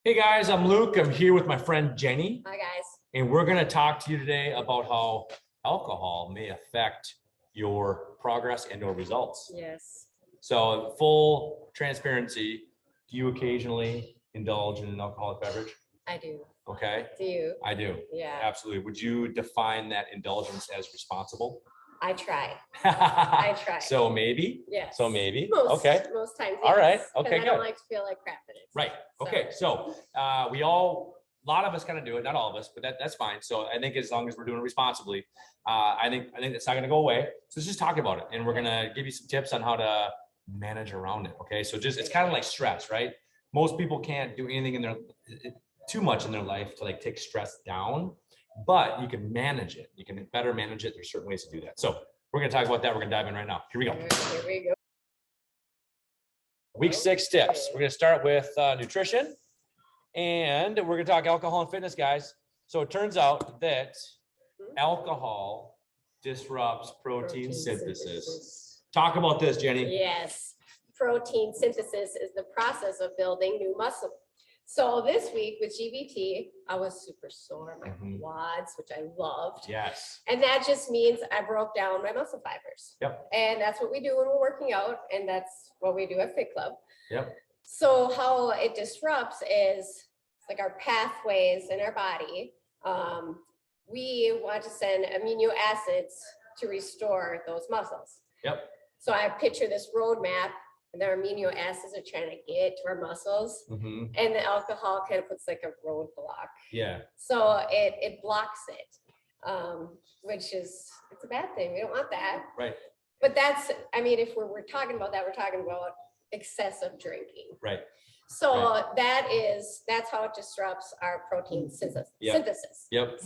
Hey guys, I'm Luke. I'm here with my friend Jenny, Hi guys. and we're going to talk to you today about how alcohol may affect your progress and/or results. Yes. So, full transparency, do you occasionally indulge in an alcoholic beverage? I do. Okay. Do you? I do. Yeah. Absolutely. Would you define that indulgence as responsible? I try. I try. So maybe? Yes. So maybe? Most Okay. times, yes. All right. Okay, I don't good. like to feel like crap in it. Right. Okay. So a lot of us kind of do it, not all of us, but that's fine. So I think as long as we're doing it responsibly, I think it's not going to go away. So let's just talk about it, and we're going to give you some tips on how to manage around it. Okay. So it's kind of like stress, right? Most people can't do anything too much in their life to like take stress down, but you can manage it. You can better manage it. There's certain ways to do that. So we're going to talk about that. We're going to dive in right now. Here we go. Here we go. Week 6 tips. We're going to start with nutrition, and we're going to talk alcohol and fitness, guys. So it turns out that alcohol disrupts protein synthesis. Talk about this, Jenny. Yes. Protein synthesis is the process of building new muscle. So this week with GBT, I was super sore, my quads, which I loved. Yes. And that just means I broke down my muscle fibers. Yep. And that's what we do when we're working out. And that's what we do at Fit Club. Yep. So how it disrupts is like our pathways in our body. We want to send amino acids to restore those muscles. Yep. So I picture this roadmap, and the amino acids are trying to get to our muscles, and the alcohol kind of puts like a roadblock. Yeah. So it blocks it, which is, it's a bad thing. We don't want that. Right. But that's, I mean, if we're talking about that, we're talking about excessive drinking. Right. So that's how it disrupts our protein synthesis. Yep.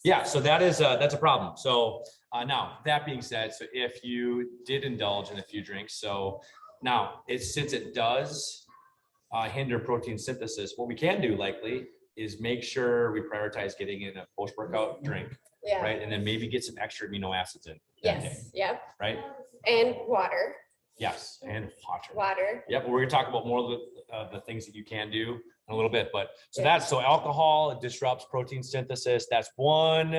Yeah. So that's a problem. So now that being said, so if you did indulge in a few drinks, so now since it does hinder protein synthesis, what we can do likely is make sure we prioritize getting in a post-workout drink, right? And then maybe get some extra amino acids in that day. Yep. Right. And water. Yes, and water. Yep, we're gonna talk about more of the things that you can do in a little bit, but so alcohol disrupts protein synthesis. That's one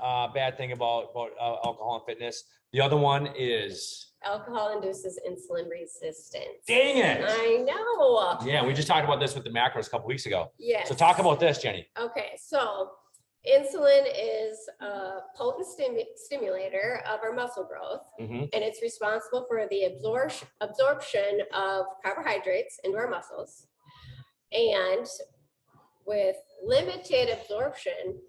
bad thing about alcohol and fitness. The other one is alcohol induces insulin resistance. Dang it! I know. Yeah, we just talked about this with the macros a couple weeks ago. Yes. So talk about this, Jenny. Okay, so insulin is a potent stimulator of our muscle growth, and it's responsible for the absorption of carbohydrates into our muscles. And with limited absorption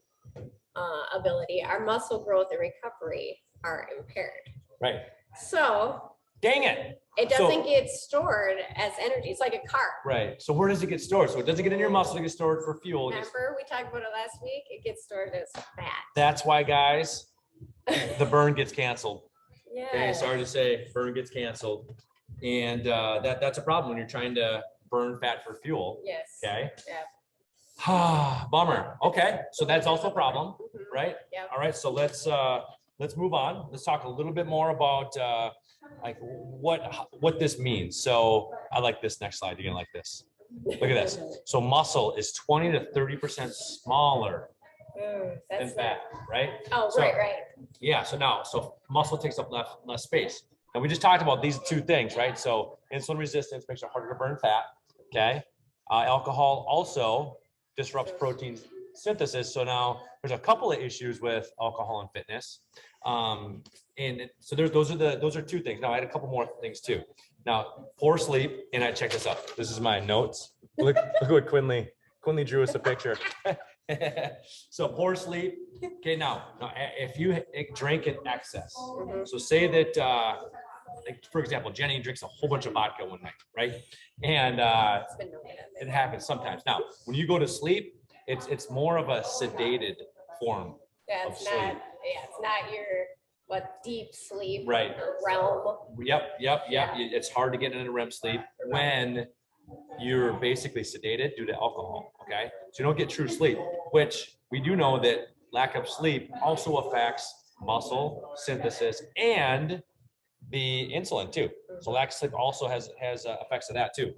ability, our muscle growth and recovery are impaired. Right. So dang it. It doesn't get stored as energy. It's like a car. Right. So where does it get stored? So it doesn't get in your muscle. It gets stored for fuel. Remember, we talked about it last week. It gets stored as fat. That's why, guys, the burn gets canceled. Yeah. Okay. Sorry to say, burn gets canceled, and that's a problem when you're trying to burn fat for fuel. Yes. Okay. Yeah. Bummer. Okay. So that's also a problem, right? Yeah. All right. So let's move on. Let's talk a little bit more about like what this means. So I like this next slide. You're gonna like this. Look at this. So muscle is 20 to 30% smaller than fat, right? Oh, so, right. Yeah. So muscle takes up less space. And we just talked about these two things, right? So insulin resistance makes it harder to burn fat. Okay. Alcohol also disrupts protein synthesis. So now there's a couple of issues with alcohol and fitness. And so those are two things. Now I had a couple more things too. Now, poor sleep, and I check this out. This is my notes. Look what Quinley drew us a picture. So poor sleep. Okay, now if you drink in excess, so say that like for example, Jenny drinks a whole bunch of vodka one night, right? And it happens sometimes. Now, when you go to sleep, it's more of a sedated form of sleep. It's not your deep sleep realm. Yep. Yeah. It's hard to get into REM sleep when you're basically sedated due to alcohol. Okay, so you don't get true sleep, which we do know that lack of sleep also affects muscle synthesis and the insulin too. So lack of sleep also has effects of that too.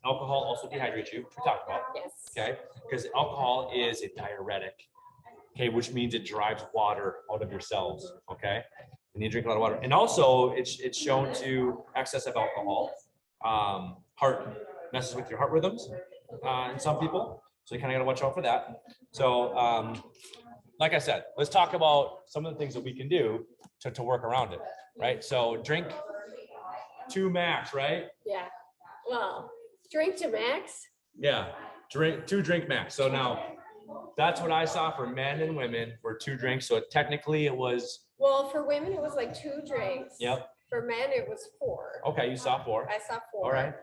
alcohol also dehydrates you, which we talked about. Yes. Okay, because alcohol is a diuretic. Okay, which means it drives water out of your cells. Okay, and you drink a lot of water, and also it's shown to excess of alcohol, heart messes with your heart rhythms in some people, so you kind of got to watch out for that. So, like I said, let's talk about some of the things that we can do to work around it, right? So drink 2 max, right? Yeah. Well, drink to max. Yeah, drink 2 drink max. So now that's what I saw for men and women were 2 drinks. So technically it was. Well, for women, it was like 2 drinks. Yep. For men, it was 4. Okay, you saw 4. I saw 4. All right.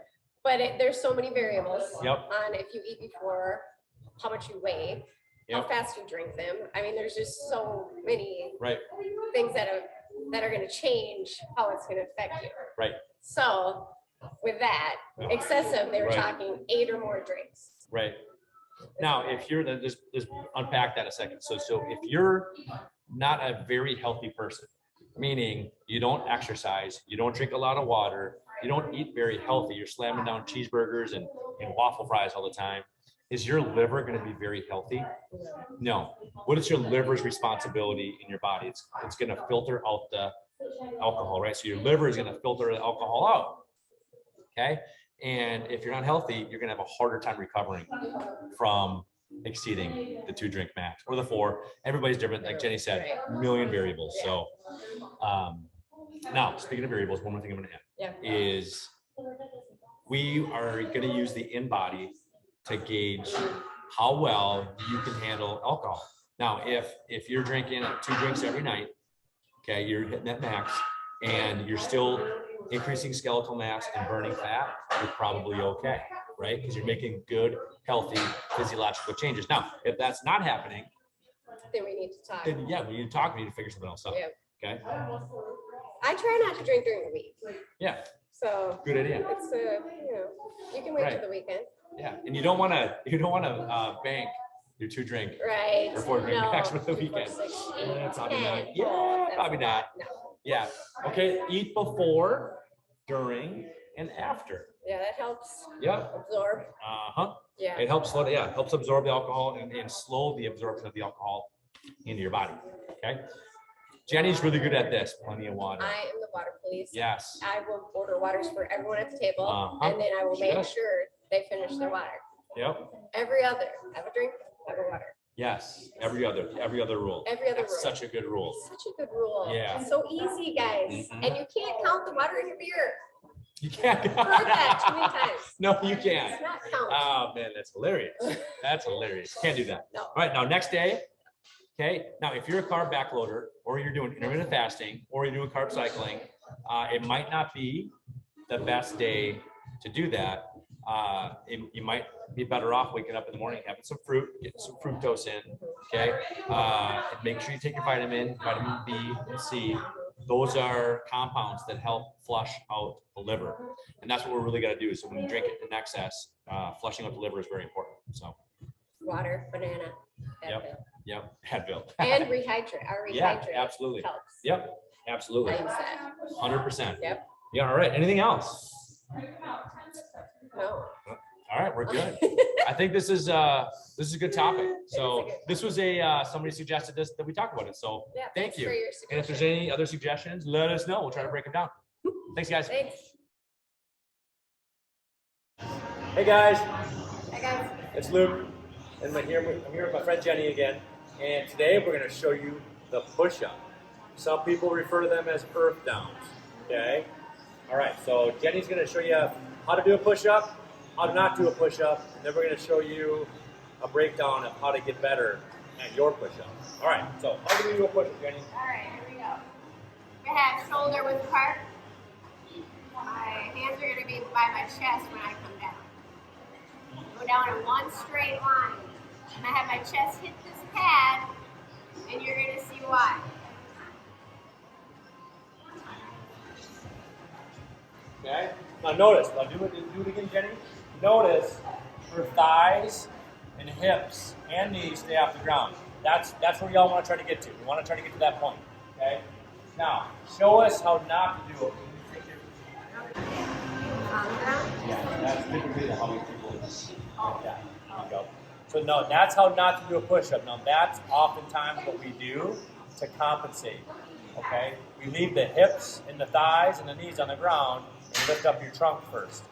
But there's so many variables Yep. on if you eat before, how much you weigh, how Yep. fast you drink them. I mean, there's just so many Right. things that are going to change how it's going to affect you. Right. So with that, excessive, they were Right. talking 8 or more drinks. Right. Now, if you're just unpack that a second. So if you're not a very healthy person, meaning you don't exercise, you don't drink a lot of water, you don't eat very healthy, you're slamming down cheeseburgers and waffle fries all the time, is your liver going to be very healthy? No. What is your liver's responsibility in your body? It's going to filter out the alcohol, right? So your liver is going to filter the alcohol out. Okay. And if you're not healthy, you're going to have a harder time recovering from exceeding the 2 drink max or the 4. Everybody's different. Like Jenny said, million variables. So now speaking of variables, one more thing I'm going to add is we are going to use the in-body to gauge how well you can handle alcohol. Now, if you're drinking 2 drinks every night, okay, you're hitting that max and you're still increasing skeletal mass and burning fat, you're probably okay, right? Because you're making good, healthy physiological changes. Now, if that's not happening, Then we need to talk. then yeah, we need to talk, we need to figure something else out. Yeah. Okay. I try not to drink during the week. Yeah. So Good idea. it's you can wait Right. till the weekend. Yeah. And you don't want to bank your 2 drink Right. or 4 drink No, max for the 2, 4, weekend. 6, 8, Probably 10. not. Yeah, That's probably not. No. Yeah. Okay. Eat before, during, and after. Yeah, that helps Yep. absorb. Uh-huh. Yeah. It helps slow, yeah, helps absorb the alcohol and slow the absorption of the alcohol into your body. Okay. Jenny's really good at this. Plenty of water. I am the water police. Yes. I will order waters for everyone at the table, Uh-huh. and then I will She make does. sure they finish their water. Yep. Every other, have a drink, have a water. Yes. Every other rule. Every other That's rule. such a good rule. Such a good rule. Yeah. It's so easy, guys. Mhm. And you can't count the water in your beer. You can't. I've heard that too many times. No, you It's can't. not count. Oh man, that's hilarious. That's hilarious. Can't do that. No. All right, now next day. Okay, now if you're a carb backloader or you're doing intermittent fasting or you're doing carb cycling, it might not be the best day to do that. You might be better off waking up in the morning, having some fruit, getting some fructose in. Okay, and make sure you take your vitamin B and C. Those are compounds that help flush out the liver, and that's what we're really got to do. So when you drink it in excess, flushing out the liver is very important. So Water, banana. Yep. Advil. And rehydrate. Our rehydrate Yeah, absolutely. helps. Yep, absolutely. I use that. 100%. Yep. Yeah, all right. Anything else? No. All right, we're good. I think this is a good topic. So this was somebody suggested this that we talk about it. So Yeah. thank thanks you. for your And if there's suggestion. any other suggestions, let us know. We'll try to break them down. Thanks, guys. Thanks. Hey, guys. Hi, guys. It's Luke, and I'm here with my friend Jenny again. And today we're going to show you the push-up. Some people refer to them as earth downs. Okay. All right. So Jenny's going to show you how to do a push-up, how to not do a push-up, and then we're going to show you a breakdown of how to get better at your push-up. All right. So how do we do a push-up, Jenny? All right, here we go. Your head, shoulder width apart. My hands are going to be by my chest when I come down. Go down in one straight line. And I have my chest hit this pad, and you're going to see why. Okay. Now notice. Now do it again, Jenny. Notice her thighs and hips and knees stay off the ground. That's where y'all want to try to get to. We want to try to get to that point. Okay. Now show us how not to do it. On the ground. Yeah, that's typically how we people like that. There you go. So no, that's how not to do a push-up. Now that's oftentimes what we do to compensate. Okay, we leave the hips and the thighs and the knees on the ground and lift up your trunk first.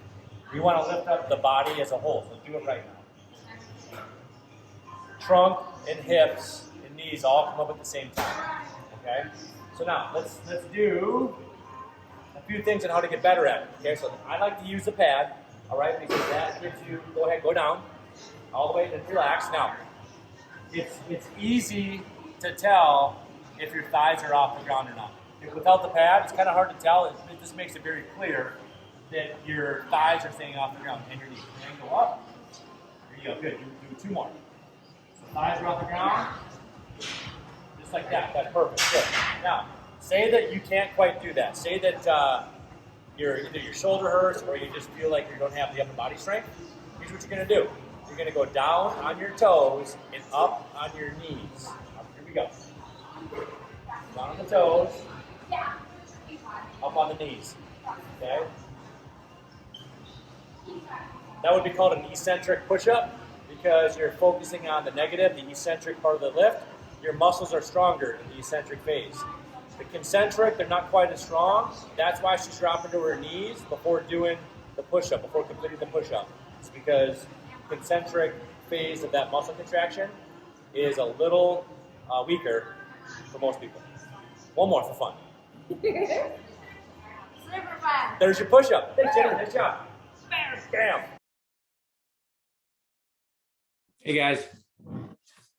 We want to lift up the body as a whole. So do it right now. Trunk and hips and knees all come up at the same time. Okay. So now let's do a few things on how to get better at it. Okay. So I like to use the pad. All right, because that gives you. Go ahead, go down all the way and relax. Now, it's easy to tell if your thighs are off the ground or not. Without the pad, it's kind of hard to tell. It just makes it very clear that your thighs are staying off the ground and your knees. And go up. There you go. Good. Do two more. So thighs are off the ground. Just like that. That's perfect. Good. Now, say that you can't quite do that. Say that either your shoulder hurts or you just feel like you don't have the upper body strength. Here's what you're going to do. You're going to go down on your toes and up on your knees. Here we go. Down on the toes, up on the knees. Okay? That would be called an eccentric push-up because you're focusing on the negative, the eccentric part of the lift. Your muscles are stronger in the eccentric phase. The concentric, they're not quite as strong. That's why she's dropping to her knees before doing the push-up, before completing the push-up. It's because the concentric phase of that muscle contraction is a little weaker for most people. One more for fun. Super fun. There's your push-up. Thanks, Jenny. Nice job. Bam, bam. Hey guys,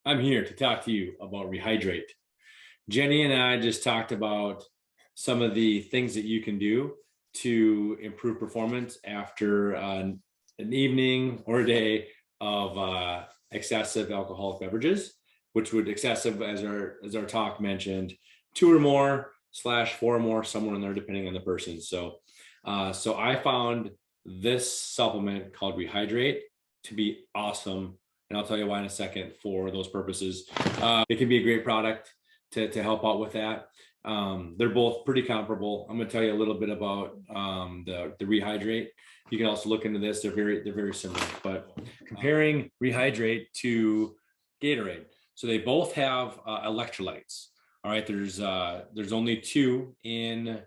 I'm here to talk to you about Rehydrate. Jenny and I just talked about some of the things that you can do to improve performance after an evening or a day of excessive alcoholic beverages, which would excessive, as our talk mentioned, 2 or more / 4 or more, somewhere in there, depending on the person. So I found this supplement called Rehydrate to be awesome. And I'll tell you why in a second for those purposes. It can be a great product to help out with that. They're both pretty comparable. I'm going to tell you a little bit about the Rehydrate. You can also look into this. They're very similar. But comparing Rehydrate to Gatorade, so they both have electrolytes. All right, there's only 2 in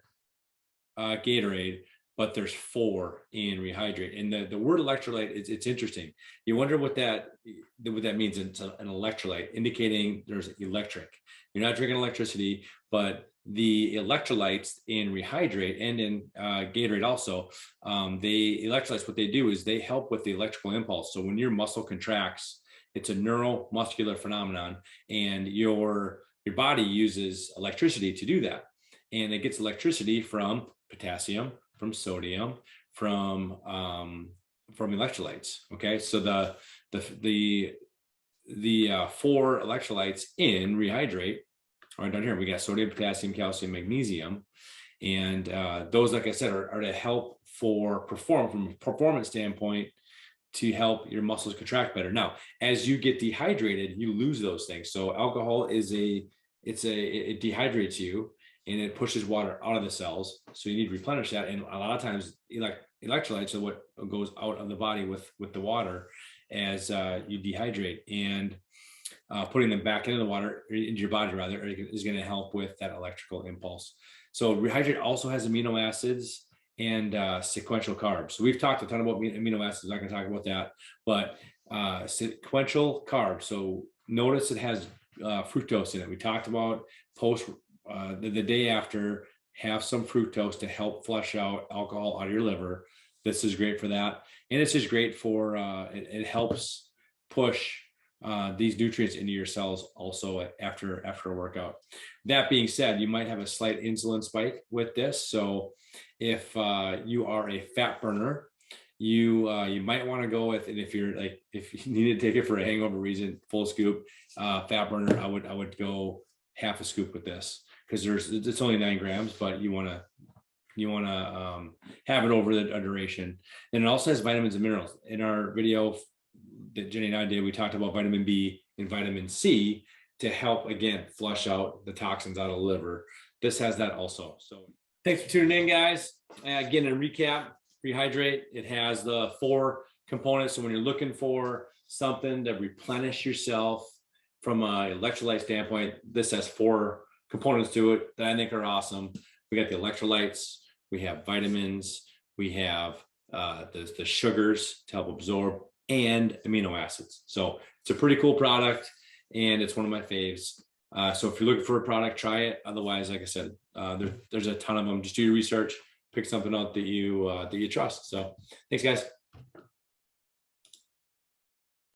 Gatorade, but there's 4 in Rehydrate. And the word electrolyte, it's interesting. You wonder what that means. It's an electrolyte, indicating there's electric. You're not drinking electricity, but the electrolytes in Rehydrate and in Gatorade also, electrolytes, what they do is they help with the electrical impulse. So when your muscle contracts, it's a neuromuscular phenomenon, and your body uses electricity to do that. And it gets electricity from potassium, from sodium, from electrolytes. Okay, so the 4 electrolytes in Rehydrate, right down here, we got sodium, potassium, calcium, magnesium, and those, like I said, are to help from a performance standpoint, to help your muscles contract better. Now, as you get dehydrated, you lose those things. So alcohol it dehydrates you, and it pushes water out of the cells. So you need to replenish that. And a lot of times electrolytes are what goes out of the body with the water as you dehydrate, and putting them back into the water, into your body rather, is going to help with that electrical impulse. So Rehydrate also has amino acids and sequential carbs. So we've talked a ton about amino acids. I'm not going to talk about that, but sequential carbs. So notice it has fructose in it. We talked about the day after, have some fructose to help flush out alcohol out of your liver. This is great for that. And it's just great for, it helps push these nutrients into your cells also after a workout. That being said, you might have a slight insulin spike with this. So if you are a fat burner, you might want to go with, and if you need to take it for a hangover reason, full scoop, fat burner, I would go half a scoop with this, because it's only 9 grams, but you want to have it over a duration. And it also has vitamins and minerals. In our video that Jenny and I did, we talked about vitamin B and vitamin C to help, again, flush out the toxins out of the liver. This has that also. So thanks for tuning in, guys. Again, to recap, Rehydrate. It has the 4 components. So when you're looking for something to replenish yourself from an electrolyte standpoint, this has 4 components to it that I think are awesome. We got the electrolytes, we have vitamins, we have the sugars to help absorb, and amino acids. So it's a pretty cool product, and it's one of my faves. So if you're looking for a product, try it. Otherwise, like I said, there's a ton of them. Just do your research, pick something out that you trust. So thanks, guys.